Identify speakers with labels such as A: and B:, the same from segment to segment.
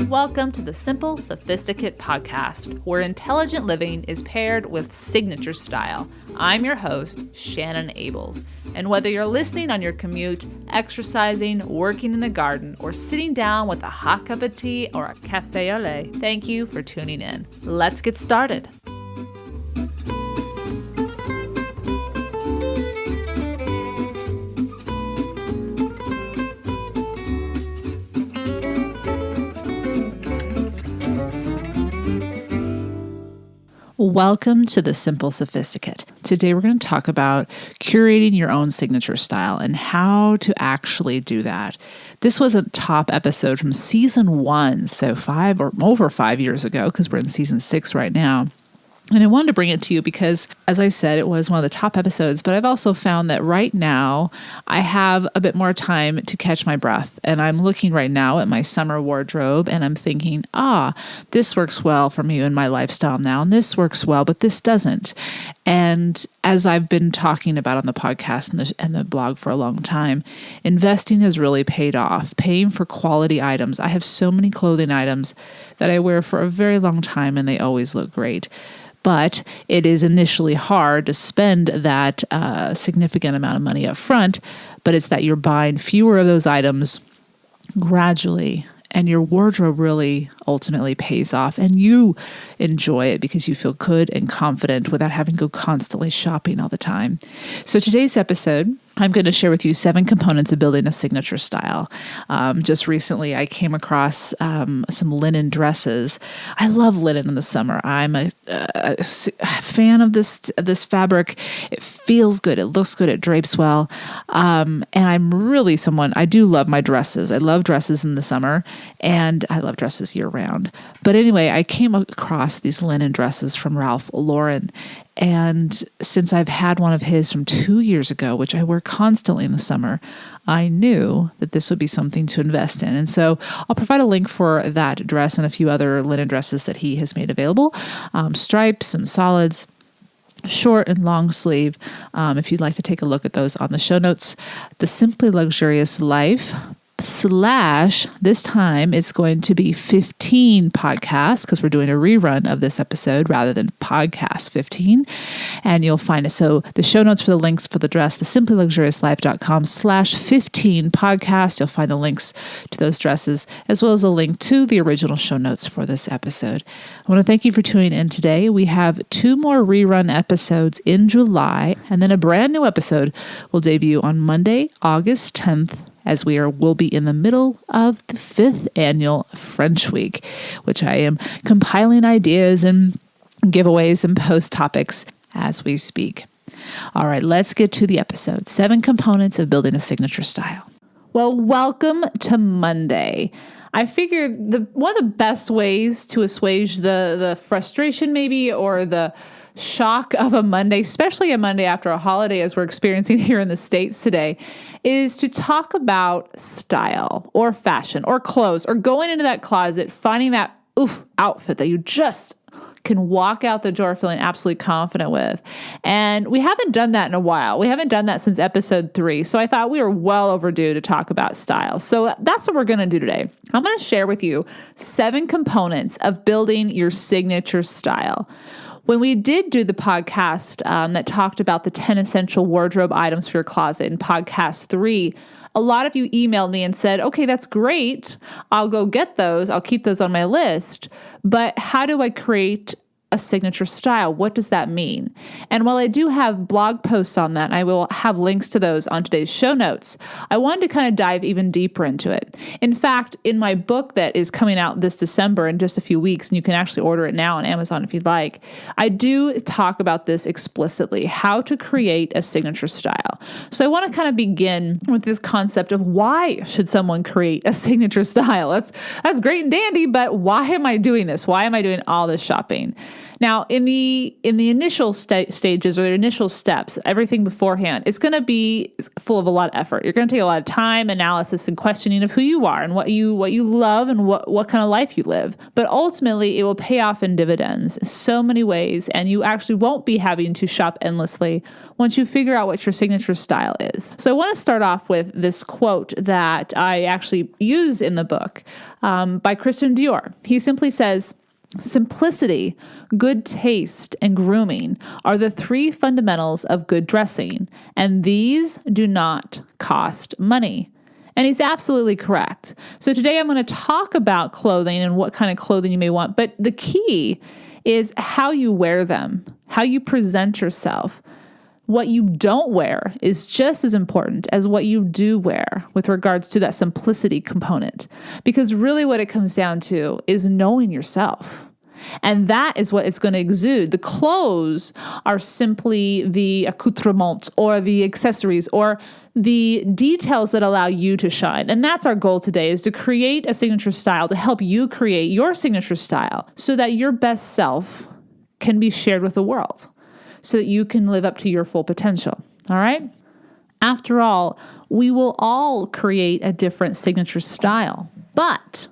A: Welcome to the Simple Sophisticate podcast, where intelligent living is paired with signature style. I'm your host, Shannon Ables. And whether you're listening on your commute, exercising, working in the garden, or sitting down with a hot cup of tea or a café au lait, thank you for tuning in. Let's get started. Welcome to the Simple Sophisticate. Today we're going to talk about curating your own signature style and how to actually do that. This was a top episode from season 1, so over 5 years ago, because we're in season 6 right now. And I wanted to bring it to you because, as I said, it was one of the top episodes, but I've also found that right now I have a bit more time to catch my breath. And I'm looking right now at my summer wardrobe and I'm thinking, this works well for me in my lifestyle now, and this works well, but this doesn't. And as I've been talking about on the podcast and the blog for a long time, investing has really paid off, paying for quality items. I have so many clothing items that I wear for a very long time and they always look great. But it is initially hard to spend that significant amount of money up front, but it's that you're buying fewer of those items gradually, and your wardrobe really ultimately pays off, and you enjoy it because you feel good and confident without having to go constantly shopping all the time. So today's episode, I'm going to share with you 7 components of building a signature style. Just recently, I came across some linen dresses. I love linen in the summer. I'm a fan of this fabric. It feels good. It looks good. It drapes well. And I'm really I do love my dresses. I love dresses in the summer, and I love dresses year round. But anyway, I came across these linen dresses from Ralph Lauren. And since I've had one of his from 2 years ago, which I wear constantly in the summer, I knew that this would be something to invest in. And so I'll provide a link for that dress and a few other linen dresses that he has made available, stripes and solids, short and long sleeve. If you'd like to take a look at those on the show notes, The Simply Luxurious Life / this time it's going to be 15 podcasts because we're doing a rerun of this episode rather than podcast 15. And you'll find it. So the show notes for the links for the dress, the simplyluxuriouslife.com /15 podcast. You'll find the links to those dresses as well as a link to the original show notes for this episode. I want to thank you for tuning in today. We have 2 more rerun episodes in July, and then a brand new episode will debut on Monday, August 10th, as we'll be in the middle of the 5th annual French Week, which I am compiling ideas and giveaways and post topics as we speak. All right, let's get to the episode. 7 components of building a signature style. Well, welcome to Monday. I figure one of the best ways to assuage the frustration maybe or the shock of a Monday, especially a Monday after a holiday as we're experiencing here in the States today, is to talk about style or fashion or clothes or going into that closet, finding that outfit that you just can walk out the door feeling absolutely confident with. And we haven't done that in a while. We haven't done that since episode 3. So I thought we were well overdue to talk about style. So that's what we're going to do today. I'm going to share with you 7 components of building your signature style. When we did do the podcast that talked about the 10 essential wardrobe items for your closet in podcast 3, a lot of you emailed me and said, okay, that's great. I'll go get those. I'll keep those on my list. But how do I create a signature style? What does that mean? And while I do have blog posts on that, and I will have links to those on today's show notes, I wanted to kind of dive even deeper into it. In fact, in my book that is coming out this December in just a few weeks, and you can actually order it now on Amazon if you'd like, I do talk about this explicitly, how to create a signature style. So I want to kind of begin with this concept of why should someone create a signature style? That's great and dandy, but why am I doing this? Why am I doing all this shopping? Now, in the initial stages or the initial steps, everything beforehand, it's going to be full of a lot of effort. You're going to take a lot of time, analysis, and questioning of who you are and what you love and what kind of life you live. But ultimately, it will pay off in dividends in so many ways, and you actually won't be having to shop endlessly once you figure out what your signature style is. So I want to start off with this quote that I actually use in the book by Christian Dior. He simply says, "Simplicity, good taste, and grooming are the three fundamentals of good dressing, and these do not cost money." And he's absolutely correct. So today I'm going to talk about clothing and what kind of clothing you may want, but the key is how you wear them, how you present yourself. What you don't wear is just as important as what you do wear with regards to that simplicity component. Because really what it comes down to is knowing yourself. And that is what it's going to exude. The clothes are simply the accoutrements or the accessories or the details that allow you to shine. And that's our goal today, is to create a signature style, to help you create your signature style so that your best self can be shared with the world, so that you can live up to your full potential. All right? After all, we will all create a different signature style. But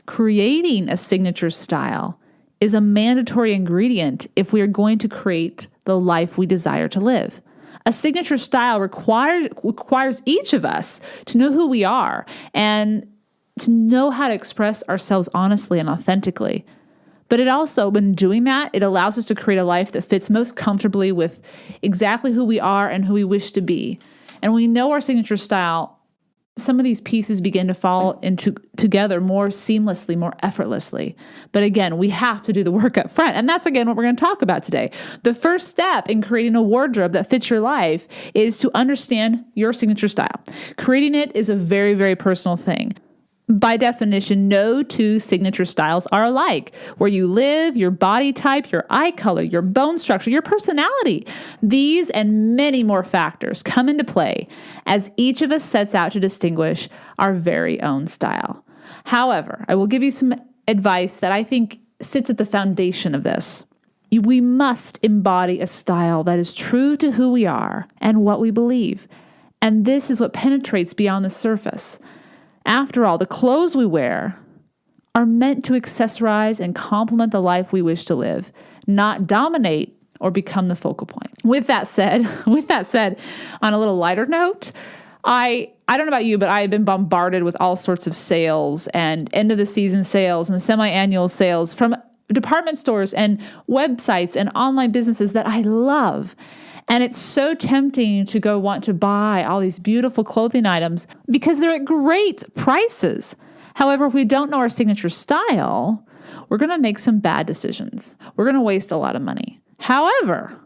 A: creating a signature style is a mandatory ingredient if we are going to create the life we desire to live. A signature style requires each of us to know who we are and to know how to express ourselves honestly and authentically. But it also, when doing that, it allows us to create a life that fits most comfortably with exactly who we are and who we wish to be. And when we know our signature style, some of these pieces begin to fall together more seamlessly, more effortlessly. But again, we have to do the work up front. And that's, again, what we're going to talk about today. The first step in creating a wardrobe that fits your life is to understand your signature style. Creating it is a very, very personal thing. By definition, no two signature styles are alike. Where you live, your body type, your eye color, your bone structure, your personality. These and many more factors come into play as each of us sets out to distinguish our very own style. However, I will give you some advice that I think sits at the foundation of this. We must embody a style that is true to who we are and what we believe. And this is what penetrates beyond the surface. After all, the clothes we wear are meant to accessorize and complement the life we wish to live, not dominate or become the focal point. With that said, on a little lighter note, I don't know about you, but I have been bombarded with all sorts of sales and end of the season sales and semi-annual sales from department stores and websites and online businesses that I love. And it's so tempting to go want to buy all these beautiful clothing items because they're at great prices. However, if we don't know our signature style, we're going to make some bad decisions. We're going to waste a lot of money. However,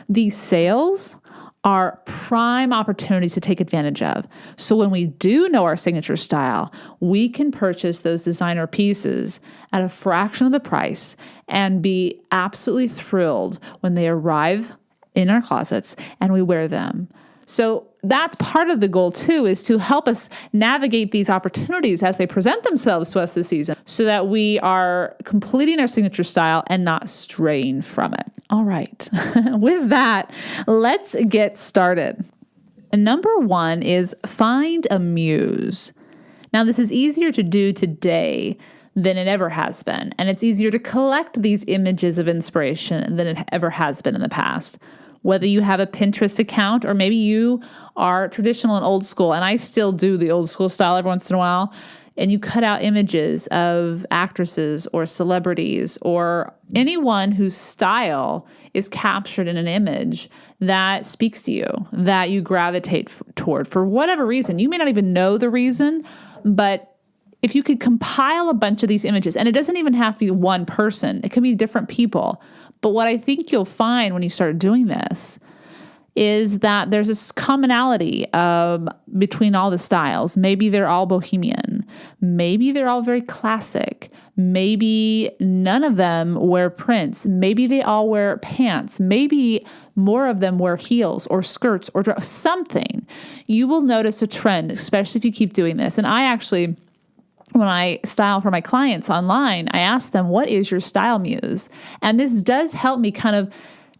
A: these sales are prime opportunities to take advantage of. So when we do know our signature style, we can purchase those designer pieces at a fraction of the price and be absolutely thrilled when they arrive in our closets and we wear them. So that's part of the goal too, is to help us navigate these opportunities as they present themselves to us this season so that we are completing our signature style and not straying from it. All right. With that, let's get started. Number one is find a muse. Now, this is easier to do today than it ever has been. And it's easier to collect these images of inspiration than it ever has been in the past. Whether you have a Pinterest account or maybe you are traditional and old school, and I still do the old school style every once in a while, and you cut out images of actresses or celebrities or anyone whose style is captured in an image that speaks to you, that you gravitate toward for whatever reason. You may not even know the reason, but if you could compile a bunch of these images, and it doesn't even have to be one person, it can be different people. But what I think you'll find when you start doing this is that there's this commonality between all the styles. Maybe they're all bohemian. Maybe they're all very classic. Maybe none of them wear prints. Maybe they all wear pants. Maybe more of them wear heels or skirts or something. You will notice a trend, especially if you keep doing this. And I actually
B: when I style for my clients online, I ask them, what is your style muse? And this does help me kind of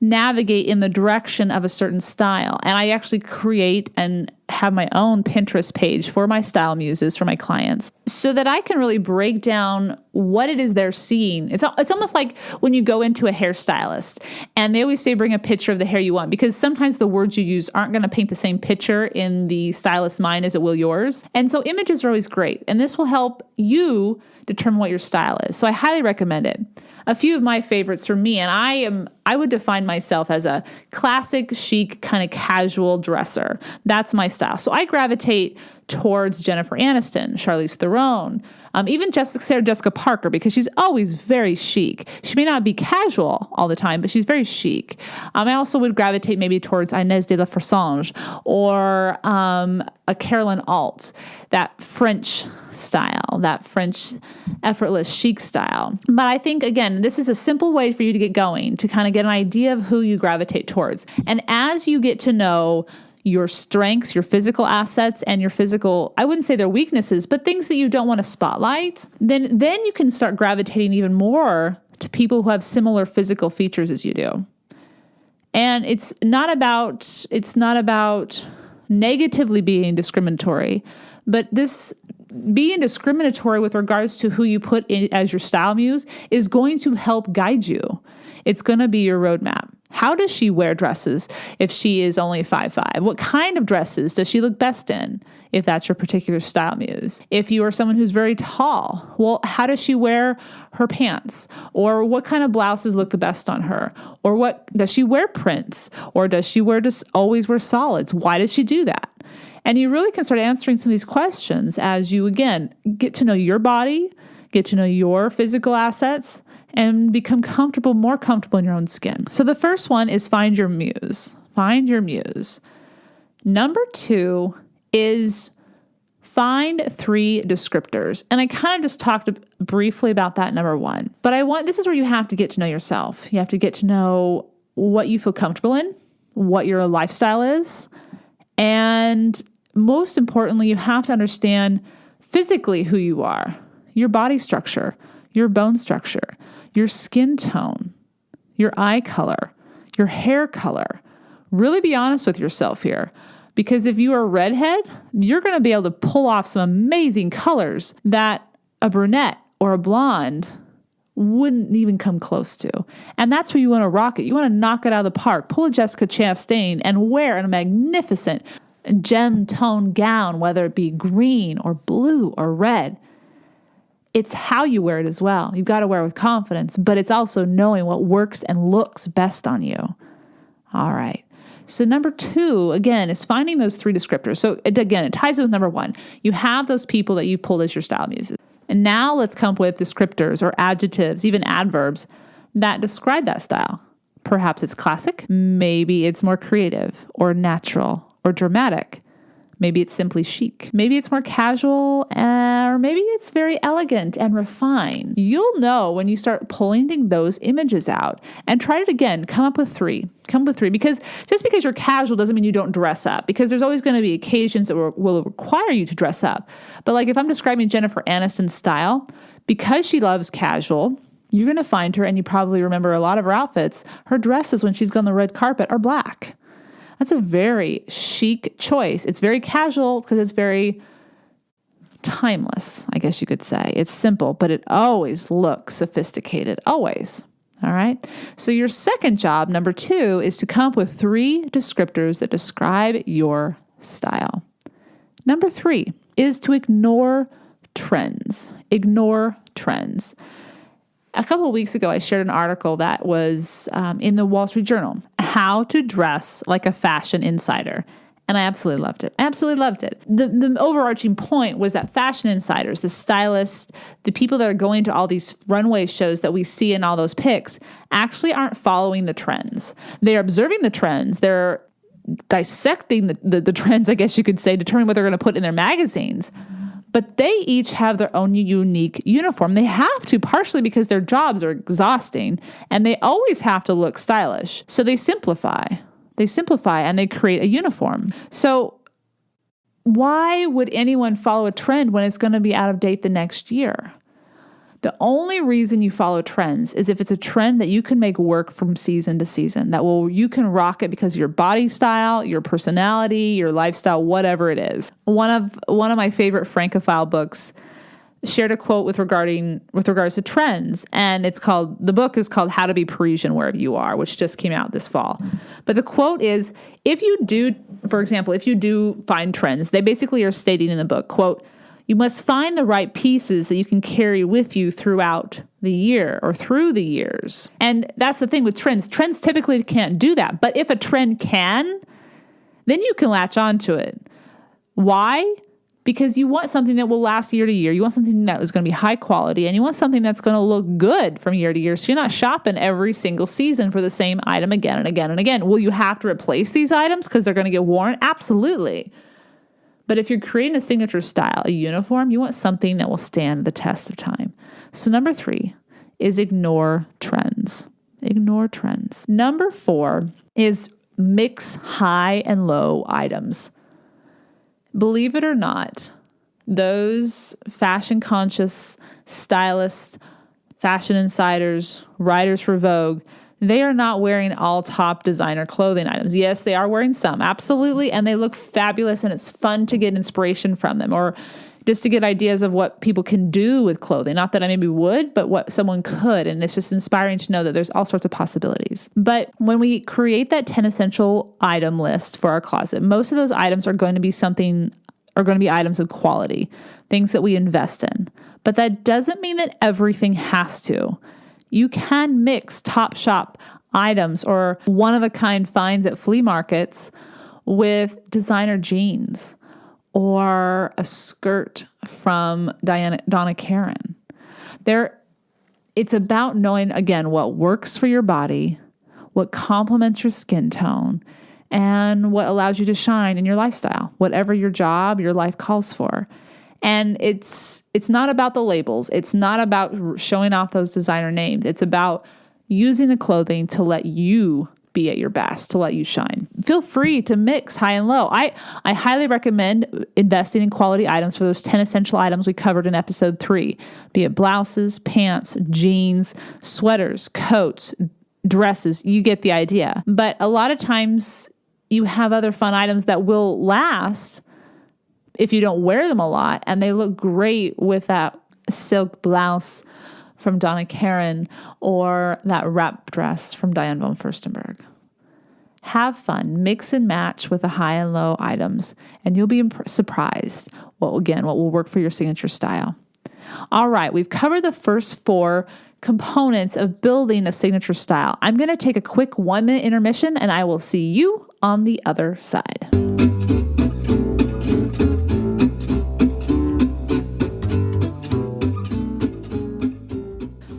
B: navigate in the direction of a certain style. And I actually create and have my own Pinterest page for my style muses for my clients so that I can really break down what it is they're seeing. It's almost like when you go into a hairstylist and they always say, bring a picture of the hair you want, because sometimes the words you use aren't going to paint the same picture in the stylist's mind as it will yours. And so images are always great. And this will help you determine what your style is. So I highly recommend it. A few of my favorites for me, and I would define myself as a classic, chic, kind of casual dresser. That's my style. So I gravitate towards Jennifer Aniston, Charlize Theron, even Sarah Jessica Parker, because she's always very chic. She may not be casual all the time, but she's very chic. I also would gravitate maybe towards Inès de la Forsange or a Caroline Alt, that French style, that French effortless chic style. But I think, again, this is a simple way for you to get going, to kind of get an idea of who you gravitate towards. And as you get to know your strengths, your physical assets, and your physical, I wouldn't say they're weaknesses, but things that you don't want to spotlight, then you can start gravitating even more to people who have similar physical features as you do. And it's not about negatively being discriminatory, but this being discriminatory with regards to who you put in as your style muse is going to help guide you. It's going to be your roadmap. How does she wear dresses if she is only 5'5"? What kind of dresses does she look best in if that's your particular style muse? If you are someone who's very tall, well, how does she wear her pants? Or what kind of blouses look the best on her? Or what does she wear prints? Or does she always wear solids? Why does she do that? And you really can start answering some of these questions as you, again, get to know your body, get to know your physical assets, and become more comfortable in your own skin. So the first one is find your muse. Find your muse. Number 2 is find 3 descriptors. And I kind of just talked briefly about that, number 1. But this is where you have to get to know yourself. You have to get to know what you feel comfortable in, what your lifestyle is, and most importantly, you have to understand physically who you are, your body structure, your bone structure, your skin tone, your eye color, your hair color. Really be honest with yourself here, because if you are a redhead, you're going to be able to pull off some amazing colors that a brunette or a blonde wouldn't even come close to. And that's where you want to rock it. You want to knock it out of the park. Pull a Jessica Chastain and wear a magnificent gem tone gown, whether it be green or blue or red. It's how you wear it as well. You've got to wear it with confidence, but it's also knowing what works and looks best on you. All right. So number 2, again, is finding those 3 descriptors. So it ties with number 1. You have those people that you pulled as your style muses. And now let's come up with descriptors or adjectives, even adverbs that describe that style. Perhaps it's classic. Maybe it's more creative or natural or dramatic. Maybe it's simply chic. Maybe it's more casual, or maybe it's very elegant and refined. You'll know when you start pulling those images out, and try it again. Come up with 3. Because just because you're casual doesn't mean you don't dress up, because there's always going to be occasions that will require you to dress up. But like if I'm describing Jennifer Aniston's style, because she loves casual, you're going to find her, and you probably remember a lot of her outfits, her dresses when she's on the red carpet are black. That's a very chic choice. It's very casual because it's very timeless, I guess you could say. It's simple, but it always looks sophisticated, always. All right? So your second job, number 2, is to come up with 3 descriptors that describe your style. Number 3 is to ignore trends. Ignore trends. A couple of weeks ago, I shared an article that was in the Wall Street Journal, How to Dress Like a Fashion Insider. And I absolutely loved it. The overarching point was that fashion insiders, the stylists, the people that are going to all these runway shows that we see in all those pics, actually aren't following the trends. They're observing the trends. They're dissecting the trends, I guess you could say, determining what they're going to put in their magazines. But they each have their own unique uniform. They have to, partially because their jobs are exhausting, and they always have to look stylish. So they simplify and they create a uniform. So why would anyone follow a trend when it's going to be out of date the next year? The only reason you follow trends is if it's a trend that you can make work from season to season, you can rock it because of your body style, your personality, your lifestyle, whatever it is. One of my favorite Francophile books shared a quote with regards to trends, and the book is called How to Be Parisian Wherever You Are, which just came out this fall. But the quote is, if you do find trends, they basically are stating in the book, quote, "You must find the right pieces that you can carry with you throughout the year or through the years." And that's the thing with trends. Trends typically can't do that. But if a trend can, then you can latch onto it. Why? Because you want something that will last year to year. You want something that is going to be high quality, and you want something that's going to look good from year to year. So you're not shopping every single season for the same item again and again and again. Will you have to replace these items because they're going to get worn? Absolutely. But if you're creating a signature style, a uniform, you want something that will stand the test of time. So number 3 is ignore trends. Ignore trends. Number 4 is mix high and low items. Believe it or not, those fashion conscious stylists, fashion insiders, writers for Vogue, they are not wearing all top designer clothing items. Yes, they are wearing some, absolutely, and they look fabulous, and it's fun to get inspiration from them, or just to get ideas of what people can do with clothing. Not that I maybe would, but what someone could, and it's just inspiring to know that there's all sorts of possibilities. But when we create that 10 essential item list for our closet, most of those items are going to be items of quality, things that we invest in. But that doesn't mean that everything has to. You can mix top shop items or one-of-a-kind finds at flea markets with designer jeans or a skirt from Donna Karan. It's about knowing, again, what works for your body, what complements your skin tone, and what allows you to shine in your lifestyle, whatever your job, your life calls for. And it's not about the labels. It's not about showing off those designer names. It's about using the clothing to let you be at your best, to let you shine. Feel free to mix high and low. I highly recommend investing in quality items for those 10 essential items we covered in episode 3, be it blouses, pants, jeans, sweaters, coats, dresses. You get the idea. But a lot of times you have other fun items that will last if you don't wear them a lot, and they look great with that silk blouse from Donna Karan or that wrap dress from Diane von Furstenberg. Have fun, mix and match with the high and low items, and you'll be surprised what will work for your signature style. All right, we've covered the first 4 components of building a signature style. I'm going to take a quick 1-minute intermission, and I will see you on the other side.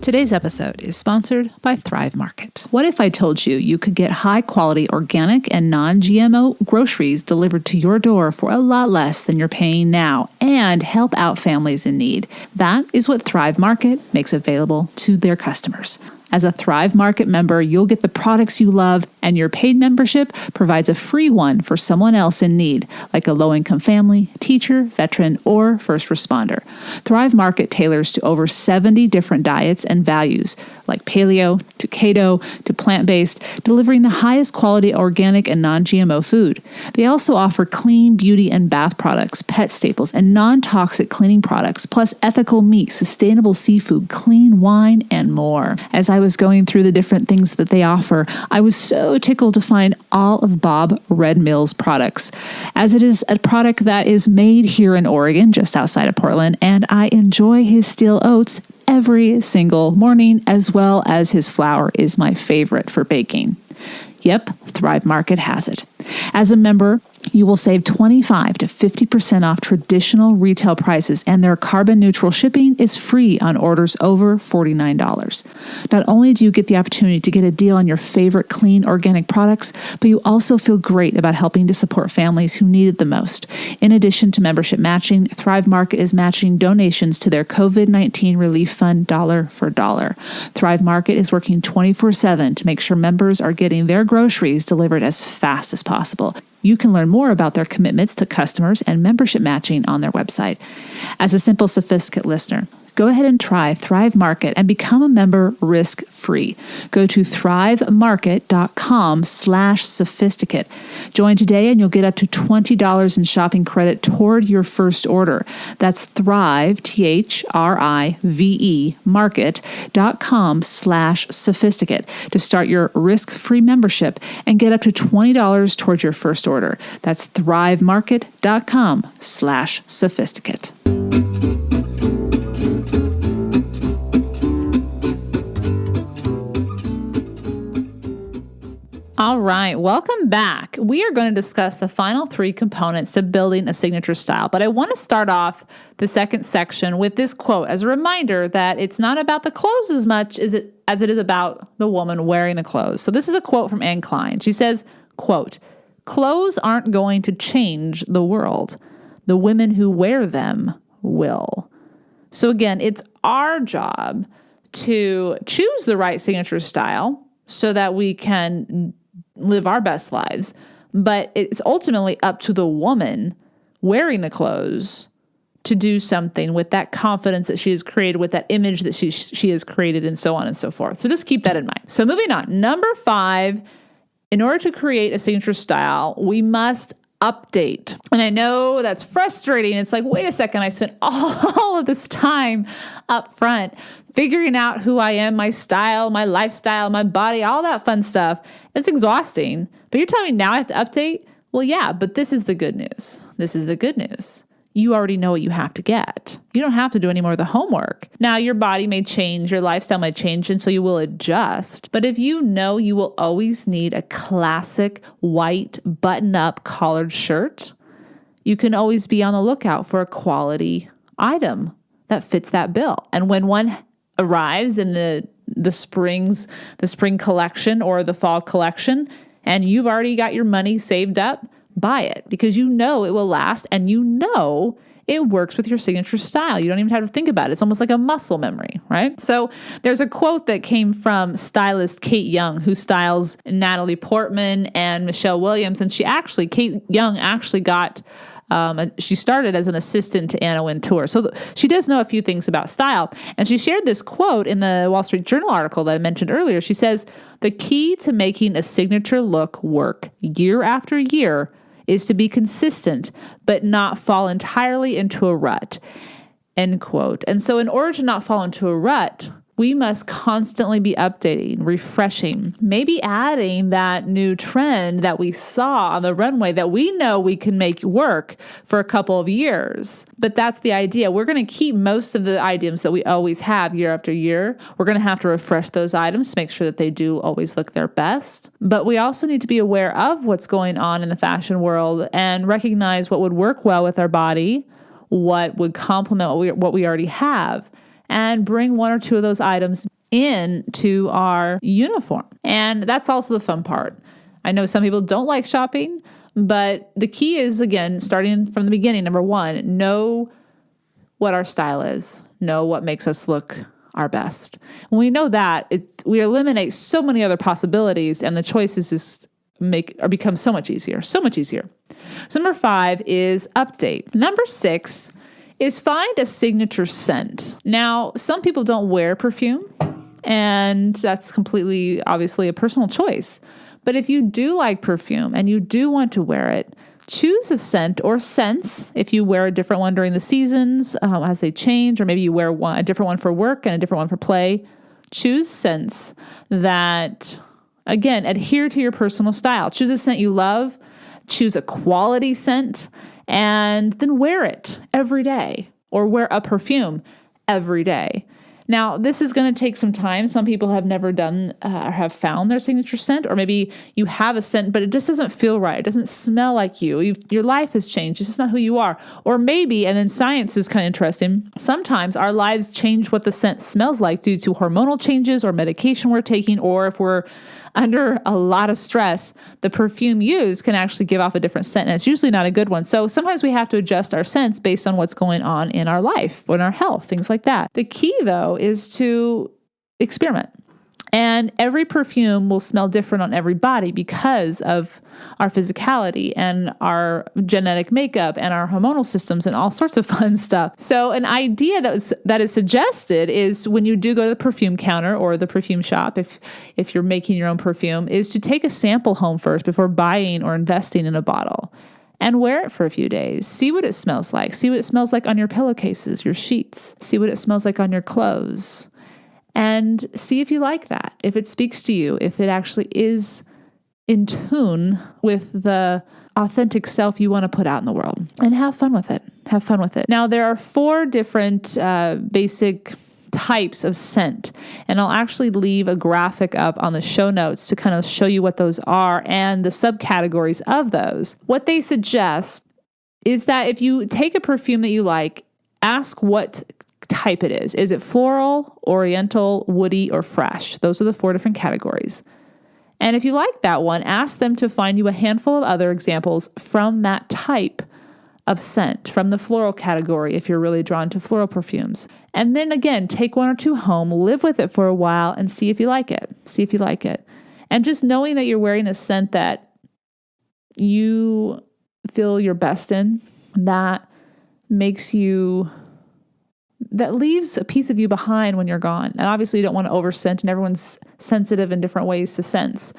A: Today's episode is sponsored by Thrive Market. What if I told you could get high-quality organic and non-GMO groceries delivered to your door for a lot less than you're paying now and help out families in need? That is what Thrive Market makes available to their customers. As a Thrive Market member, you'll get the products you love, and your paid membership provides a free one for someone else in need, like a low-income family, teacher, veteran, or first responder. Thrive Market tailors to over 70 different diets and values, like paleo to keto to plant-based, delivering the highest quality organic and non-GMO food. They also offer clean beauty and bath products, pet staples, and non-toxic cleaning products, plus ethical meat, sustainable seafood, clean wine, and more. As I was going through the different things that they offer, I was so tickled to find all of Bob Red Mill's products, as it is a product that is made here in Oregon, just outside of Portland, and I enjoy his steel oats every single morning, as well as his flour is my favorite for baking. Yep, Thrive Market has it. As a member, you will save 25 to 50% off traditional retail prices, and their carbon neutral shipping is free on orders over $49. Not only do you get the opportunity to get a deal on your favorite clean organic products, but you also feel great about helping to support families who need it the most. In addition to membership matching, Thrive Market is matching donations to their COVID-19 relief fund dollar for dollar. Thrive Market is working 24/7 to make sure members are getting their groceries delivered as fast as possible. You can learn more about their commitments to customers and membership matching on their website. As a Simple Sophisticate listener, go ahead and try Thrive Market and become a member risk-free. Go to thrivemarket.com/sophisticate. Join today and you'll get up to $20 in shopping credit toward your first order. That's Thrive, THRIVE, market.com/sophisticate to start your risk-free membership and get up to $20 toward your first order. That's thrivemarket.com/sophisticate.
B: All right, welcome back. We are going to discuss the final 3 components to building a signature style, but I want to start off the second section with this quote as a reminder that it's not about the clothes as much as it is about the woman wearing the clothes. So this is a quote from Anne Klein. She says, quote, "Clothes aren't going to change the world. The women who wear them will." So again, it's our job to choose the right signature style so that we can live our best lives. But it's ultimately up to the woman wearing the clothes to do something with that confidence that she has created, with that image that she has created, and so on and so forth. So just keep that in mind. So moving on. Number 5, in order to create a signature style, we must update. And I know that's frustrating. It's like, wait a second, I spent all of this time up front figuring out who I am, my style, my lifestyle, my body, all that fun stuff. It's exhausting. But you're telling me now I have to update? Well, yeah, but this is the good news. This is the good news. You already know what you have to get. You don't have to do any more of the homework. Now, your body may change, your lifestyle may change, and so you will adjust. But if you know you will always need a classic white button-up collared shirt, you can always be on the lookout for a quality item that fits that bill. And when one arrives in the spring collection or the fall collection, and you've already got your money saved up, buy it because you know it will last and you know it works with your signature style. You don't even have to think about it. It's almost like a muscle memory, right? So there's a quote that came from stylist Kate Young, who styles Natalie Portman and Michelle Williams. And Kate Young actually got she started as an assistant to Anna Wintour. So she does know a few things about style. And she shared this quote in the Wall Street Journal article that I mentioned earlier. She says, "The key to making a signature look work year after year is to be consistent, but not fall entirely into a rut." End quote. And so in order to not fall into a rut, we must constantly be updating, refreshing, maybe adding that new trend that we saw on the runway that we know we can make work for a couple of years. But that's the idea. We're going to keep most of the items that we always have year after year. We're going to have to refresh those items to make sure that they do always look their best. But we also need to be aware of what's going on in the fashion world and recognize what would work well with our body, what would complement what we already have, and bring 1 or 2 of those items into our uniform. And that's also the fun part. I know some people don't like shopping, but the key is, again, starting from the beginning, number 1, know what our style is. Know what makes us look our best. When we know that, we eliminate so many other possibilities, and the choices just become so much easier, so much easier. So number 5 is update. Number 6 is find a signature scent. Now, some people don't wear perfume, and that's completely, obviously, a personal choice. But if you do like perfume and you do want to wear it, choose a scent or scents. If you wear a different one during the seasons as they change, or maybe you wear a different one for work and a different one for play, choose scents that, again, adhere to your personal style. Choose a scent you love. Choose a quality scent. And then wear it every day, or wear a perfume every day. Now, this is going to take some time. Some people have never done or have found their signature scent, or maybe you have a scent, but it just doesn't feel right. It doesn't smell like you. Your life has changed. It's just not who you are. Or maybe, and then science is kind of interesting, sometimes our lives change what the scent smells like due to hormonal changes or medication we're taking, or if we're under a lot of stress, the perfume used can actually give off a different scent, and it's usually not a good one. So sometimes we have to adjust our scents based on what's going on in our life, or in our health, things like that. The key, though, is to experiment. And every perfume will smell different on every body because of our physicality and our genetic makeup and our hormonal systems and all sorts of fun stuff. So an idea that is suggested is when you do go to the perfume counter or the perfume shop, if you're making your own perfume, is to take a sample home first before buying or investing in a bottle and wear it for a few days. See what it smells like. See what it smells like on your pillowcases, your sheets. See what it smells like on your clothes. And see if you like that, if it speaks to you, if it actually is in tune with the authentic self you want to put out in the world. And have fun with it. Have fun with it. Now, there are 4 different basic types of scent. And I'll actually leave a graphic up on the show notes to kind of show you what those are and the subcategories of those. What they suggest is that if you take a perfume that you like, ask what type it is. Is it floral, oriental, woody, or fresh? Those are the 4 different categories. And if you like that one, ask them to find you a handful of other examples from that type of scent, from the floral category if you're really drawn to floral perfumes. And then again, take 1 or 2 home, live with it for a while, and see if you like it. See if you like it. And just knowing that you're wearing a scent that you feel your best in, that leaves a piece of you behind when you're gone. And obviously you don't want to overscent, and everyone's sensitive in different ways to scents.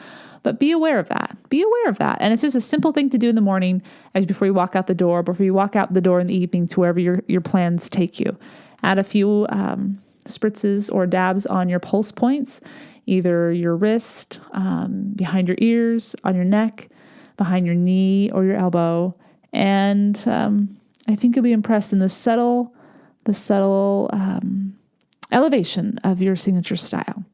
B: But be aware of that. Be aware of that. And it's just a simple thing to do in the morning before you walk out the door, before you walk out the door in the evening to wherever your plans take you. Add a few spritzes or dabs on your pulse points, either your wrist, behind your ears, on your neck, behind your knee or your elbow. And I think you'll be impressed in the subtle elevation of your signature style.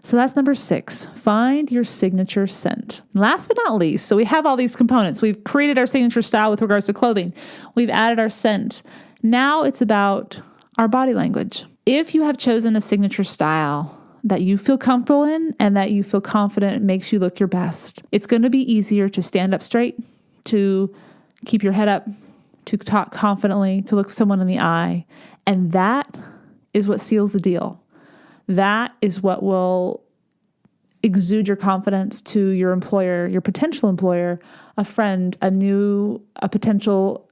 B: So that's number 6. Find your signature scent. Last but not least, so we have all these components. We've created our signature style with regards to clothing. We've added our scent. Now it's about our body language. If you have chosen a signature style that you feel comfortable in and that you feel confident makes you look your best, it's going to be easier to stand up straight, to keep your head up, to talk confidently, to look someone in the eye. And that is what seals the deal. That is what will exude your confidence to your employer, your potential employer, a friend, a potential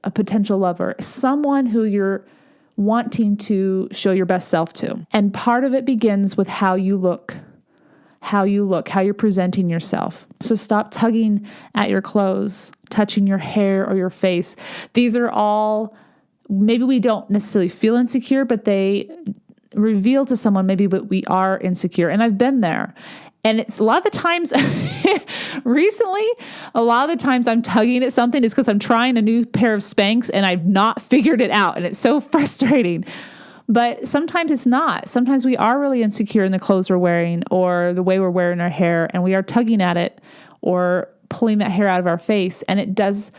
B: lover, someone who you're wanting to show your best self to. And part of it begins with how you look, how you're presenting yourself. So stop tugging at your clothes, touching your hair or your face. These are all, maybe we don't necessarily feel insecure, but they reveal to someone maybe what we are insecure. And I've been there. And it's a lot of the times, recently, a lot of the times I'm tugging at something is because I'm trying a new pair of Spanx and I've not figured it out. And it's so frustrating. But sometimes it's not. Sometimes we are really insecure in the clothes we're wearing or the way we're wearing our hair, and we are tugging at it or pulling that hair out of our face. And it does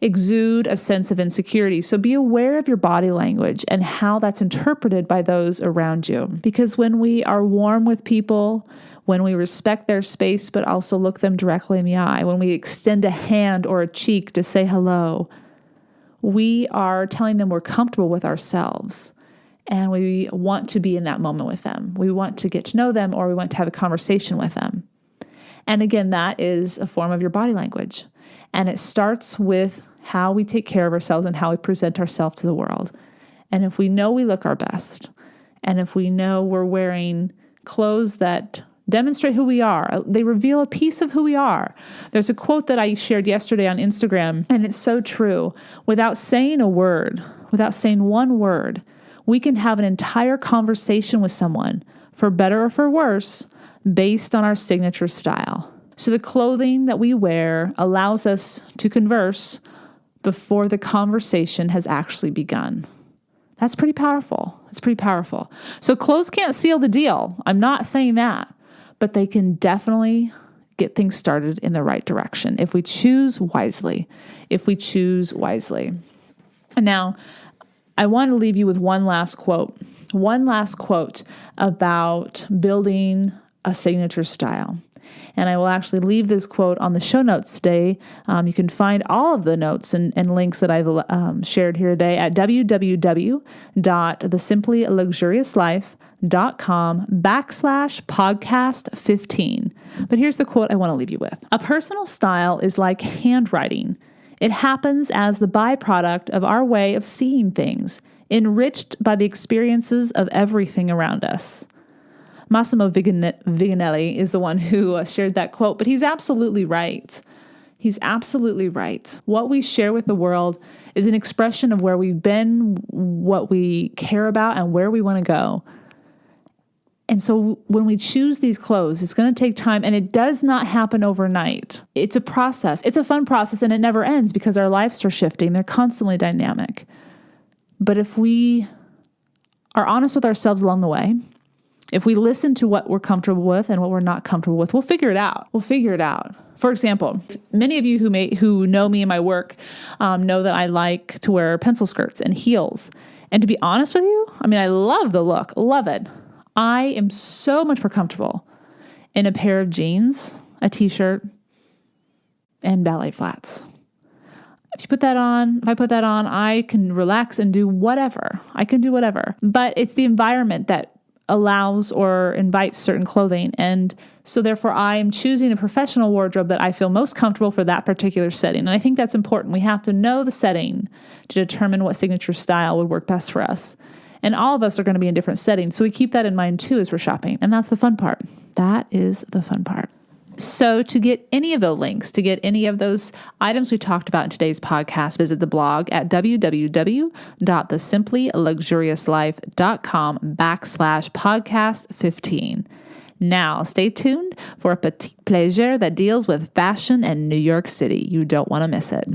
B: exude a sense of insecurity. So be aware of your body language and how that's interpreted by those around you. Because when we are warm with people, when we respect their space but also look them directly in the eye, when we extend a hand or a cheek to say hello, we are telling them we're comfortable with ourselves. And we want to be in that moment with them. We want to get to know them, or we want to have a conversation with them. And again, that is a form of your body language. And it starts with how we take care of ourselves and how we present ourselves to the world. And if we know we look our best, and if we know we're wearing clothes that demonstrate who we are, they reveal a piece of who we are. There's a quote that I shared yesterday on Instagram, and it's so true. Without saying a word, without saying one word, we can have an entire conversation with someone, for better or for worse, based on our signature style. So the clothing that we wear allows us to converse before the conversation has actually begun. That's pretty powerful. That's pretty powerful. So clothes can't seal the deal. I'm not saying that, but they can definitely get things started in the right direction if we choose wisely. And now, I want to leave you with one last quote about building a signature style. And I will actually leave this quote on the show notes today. You can find all of the notes and links that I've shared here today at www.thesimplyluxuriouslife.com/podcast15. But here's the quote I want to leave you with. A personal style is like handwriting. It happens as the byproduct of our way of seeing things, enriched by the experiences of everything around us. Massimo Viganelli is the one who shared that quote, but he's absolutely right. He's absolutely right. What we share with the world is an expression of where we've been, what we care about, and where we want to go. And so when we choose these clothes, it's going to take time, and it does not happen overnight. It's a process. It's a fun process, and it never ends because our lives are shifting. They're constantly dynamic. But if we are honest with ourselves along the way, if we listen to what we're comfortable with and what we're not comfortable with, we'll figure it out. For example, many of you who know me and my work know that I like to wear pencil skirts and heels. And to be honest with you, I love the look, love it. I am so much more comfortable in a pair of jeans, a t-shirt, and ballet flats. If I put that on, I can relax and do whatever. I can do whatever. But it's the environment that allows or invites certain clothing. And so therefore I am choosing a professional wardrobe that I feel most comfortable for that particular setting. And I think that's important. We have to know the setting to determine what signature style would work best for us. And all of us are going to be in different settings. So we keep that in mind too as we're shopping. And that's the fun part. That is the fun part. So to get any of those links, to get any of those items we talked about in today's podcast, visit the blog at www.thesimplyluxuriouslife.com/podcast15. Now, stay tuned for a Petit Plaisir that deals with fashion and New York City. You don't want to miss it.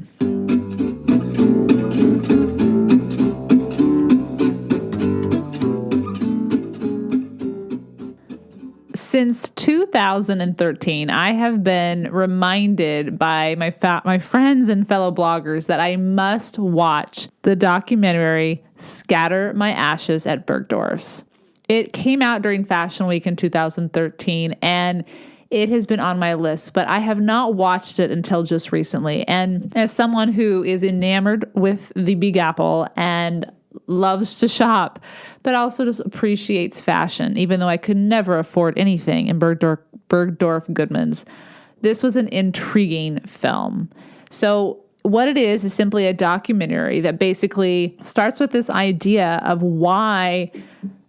B: Since 2013, I have been reminded by my friends and fellow bloggers that I must watch the documentary Scatter My Ashes at Bergdorf's. It came out during Fashion Week in 2013, and it has been on my list, but I have not watched it until just recently. And as someone who is enamored with the Big Apple and loves to shop, but also just appreciates fashion, even though I could never afford anything in Bergdorf Goodman's, this was an intriguing film. So what it is simply a documentary that basically starts with this idea of why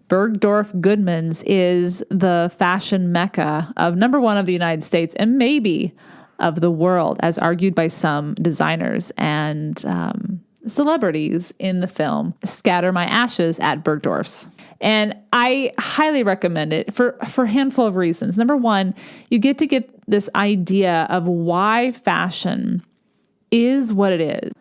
B: Bergdorf Goodman's is the fashion mecca of number one of the United States and maybe of the world, as argued by some designers and celebrities in the film Scatter My Ashes at Bergdorf's. And I highly recommend it for a handful of reasons. Number one, you get to get this idea of why fashion is what it is.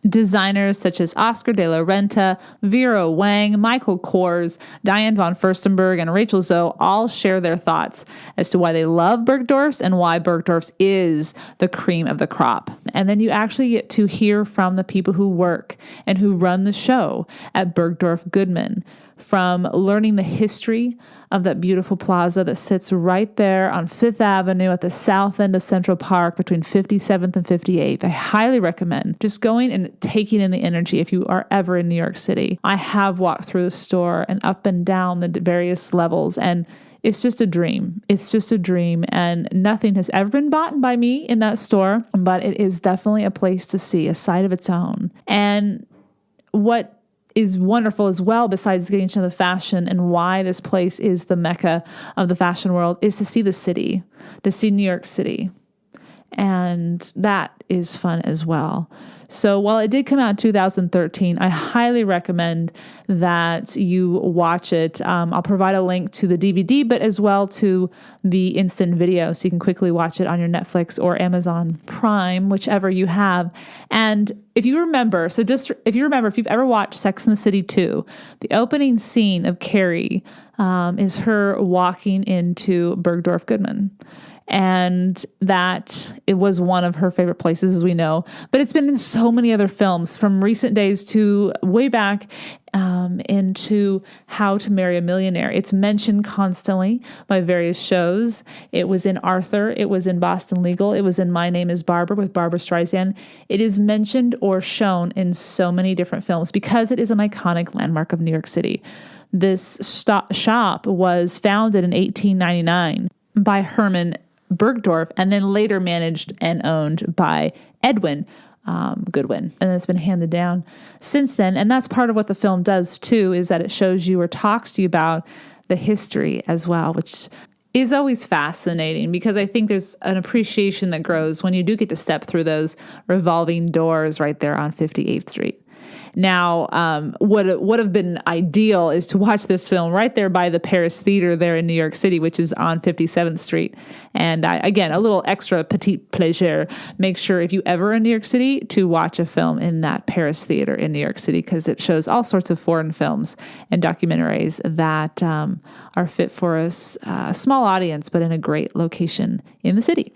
B: Designers such as Oscar de la Renta, Vera Wang, Michael Kors, Diane von Furstenberg, and Rachel Zoe all share their thoughts as to why they love Bergdorf's and why Bergdorf's is the cream of the crop. And then you actually get to hear from the people who work and who run the show at Bergdorf Goodman, from learning the history of that beautiful plaza that sits right there on 5th Avenue at the south end of Central Park between 57th and 58th. I highly recommend just going and taking in the energy if you are ever in New York City. I have walked through the store and up and down the various levels, and it's just a dream. It's just a dream, and nothing has ever been bought by me in that store, but it is definitely a place to see, a sight of its own. And what is wonderful as well, besides getting to the fashion and why this place is the mecca of the fashion world, is to see the city, to see New York City. And that is fun as well. So while it did come out in 2013, I highly recommend that you watch it. I'll provide a link to the DVD, but as well to the instant video, so you can quickly watch it on your Netflix or Amazon Prime, whichever you have. And if you remember, if you've ever watched Sex and the City 2, the opening scene of Carrie is her walking into Bergdorf Goodman. and that it was one of her favorite places, as we know. But it's been in so many other films, from recent days to way back into How to Marry a Millionaire. It's mentioned constantly by various shows. It was in Arthur. It was in Boston Legal. It was in My Name is Barbara with Barbara Streisand. It is mentioned or shown in so many different films because it is an iconic landmark of New York City. This shop was founded in 1899 by Herman Bergdorf and then later managed and owned by Edwin Goodwin. And it's been handed down since then. And that's part of what the film does too, is that it shows you or talks to you about the history as well, which is always fascinating because I think there's an appreciation that grows when you do get to step through those revolving doors right there on 58th Street. Now, what would have been ideal is to watch this film right there by the Paris Theater there in New York City, which is on 57th Street. And again, a little extra petit plaisir. Make sure if you ever in New York City to watch a film in that Paris Theater in New York City, because it shows all sorts of foreign films and documentaries that are fit for a small audience, but in a great location in the city.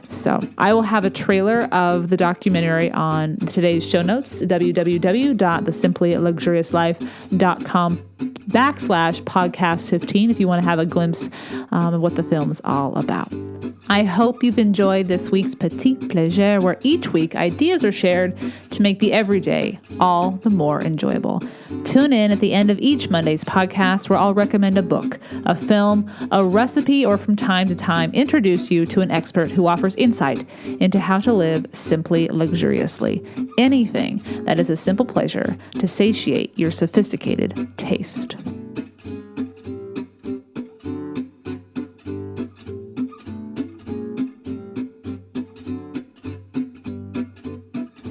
B: So I will have a trailer of the documentary on today's show notes, www.thesimplyluxuriouslife.com/podcast15, if you want to have a glimpse of what the film's all about. I hope you've enjoyed this week's Petit Plaisir, where each week ideas are shared to make the everyday all the more enjoyable. Tune in at the end of each Monday's podcast, where I'll recommend a book, a film, a recipe, or from time to time introduce you to an expert who offers insight into how to live simply luxuriously. Anything that is a simple pleasure to satiate your sophisticated taste.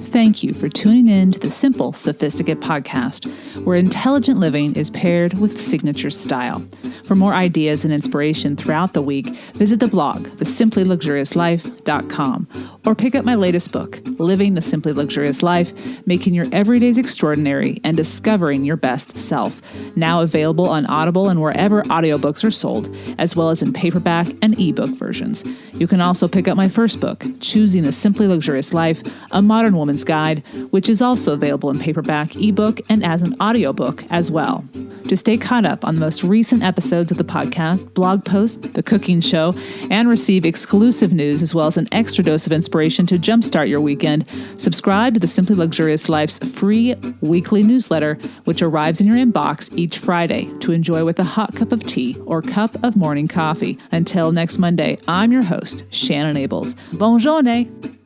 A: Thank you for tuning in to the Simple Sophisticate podcast, where intelligent living is paired with signature style. For more ideas and inspiration throughout the week, visit the blog, thesimplyluxuriouslife.com, or pick up my latest book, Living the Simply Luxurious Life, Making Your Everydays Extraordinary and Discovering Your Best Self, now available on Audible and wherever audiobooks are sold, as well as in paperback and ebook versions. You can also pick up my first book, Choosing the Simply Luxurious Life, A Modern Woman's Guide, which is also available in paperback, ebook, and as an audiobook as well. To stay caught up on the most recent episodes of the podcast, blog posts, the cooking show, and receive exclusive news as well as an extra dose of inspiration to jumpstart your weekend, subscribe to the Simply Luxurious Life's free weekly newsletter, which arrives in your inbox each Friday to enjoy with a hot cup of tea or cup of morning coffee. Until next Monday, I'm your host, Shannon Ables. Bonne journée!